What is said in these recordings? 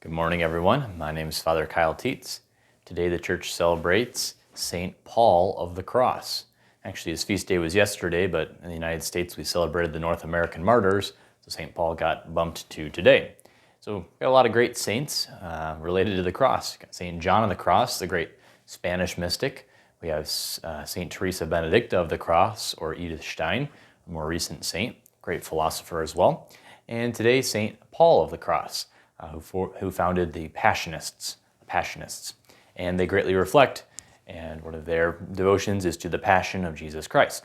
Good morning, everyone. My name is Father Kyle Tietz. Today the church celebrates St. Paul of the Cross. Actually, his feast day was yesterday, but in the United States we celebrated the North American martyrs, so St. Paul got bumped to today. So we got a lot of great saints related to the cross. Got St. John of the Cross, the great Spanish mystic. We have St. Teresa Benedicta of the Cross, or Edith Stein, a more recent saint, great philosopher as well. And today, St. Paul of the Cross, who founded the Passionists. And they greatly reflect, and one of their devotions is to the Passion of Jesus Christ.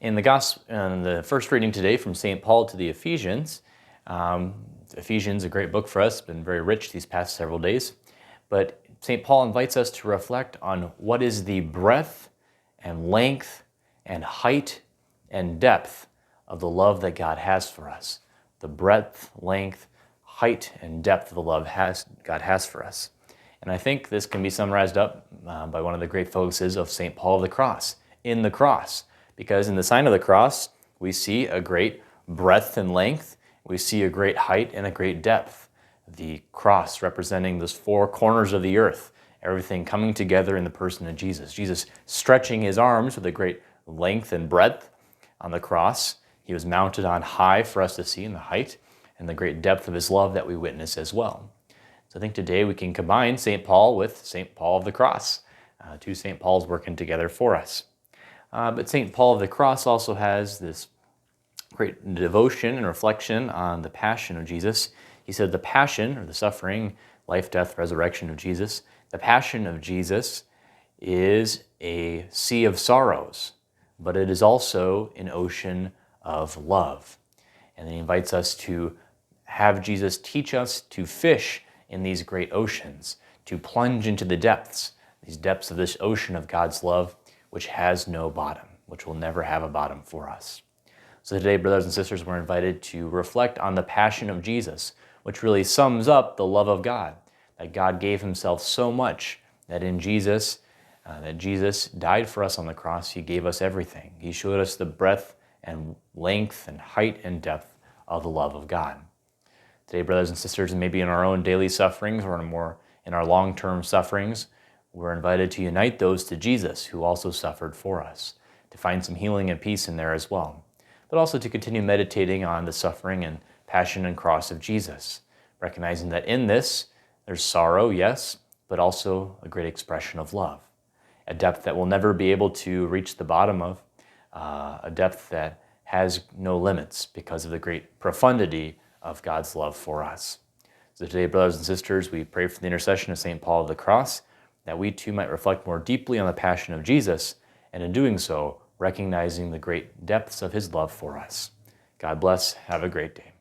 In the first reading today from St. Paul to the Ephesians, Ephesians, a great book for us, been very rich these past several days, but St. Paul invites us to reflect on what is the breadth and length and height and depth of the love that God has for us. The breadth, length, height, and depth of the love God has for us. And I think this can be summarized up by one of the great focuses of St. Paul of the Cross, in the cross. Because in the sign of the cross, we see a great breadth and length, we see a great height and a great depth. The cross representing those four corners of the earth, everything coming together in the person of Jesus. Jesus stretching his arms with a great length and breadth on the cross. He was mounted on high for us to see in the height, and the great depth of his love that we witness as well. So I think today we can combine St. Paul with St. Paul of the Cross, two St. Pauls working together for us. But St. Paul of the Cross also has this great devotion and reflection on the passion of Jesus. He said the passion, or the suffering, life, death, resurrection of Jesus, the passion of Jesus is a sea of sorrows, but it is also an ocean of love. And then he invites us to have Jesus teach us to fish in these great oceans, to plunge into the depths, these depths of this ocean of God's love, which has no bottom, which will never have a bottom for us. So today, brothers and sisters, we're invited to reflect on the passion of Jesus, which really sums up the love of God, that God gave himself so much that in Jesus, that Jesus died for us on the cross. He gave us everything. He showed us the breadth and length and height and depth of the love of God. Today, brothers and sisters, maybe in our own daily sufferings or in our long-term sufferings, we're invited to unite those to Jesus, who also suffered for us, to find some healing and peace in there as well, but also to continue meditating on the suffering and passion and cross of Jesus, recognizing that in this, there's sorrow, yes, but also a great expression of love, a depth that we'll never be able to reach the bottom of, a depth that has no limits because of the great profundity of God's love for us. So today, brothers and sisters, we pray for the intercession of St. Paul of the Cross, that we too might reflect more deeply on the passion of Jesus, and in doing so, recognizing the great depths of his love for us. God bless. Have a great day.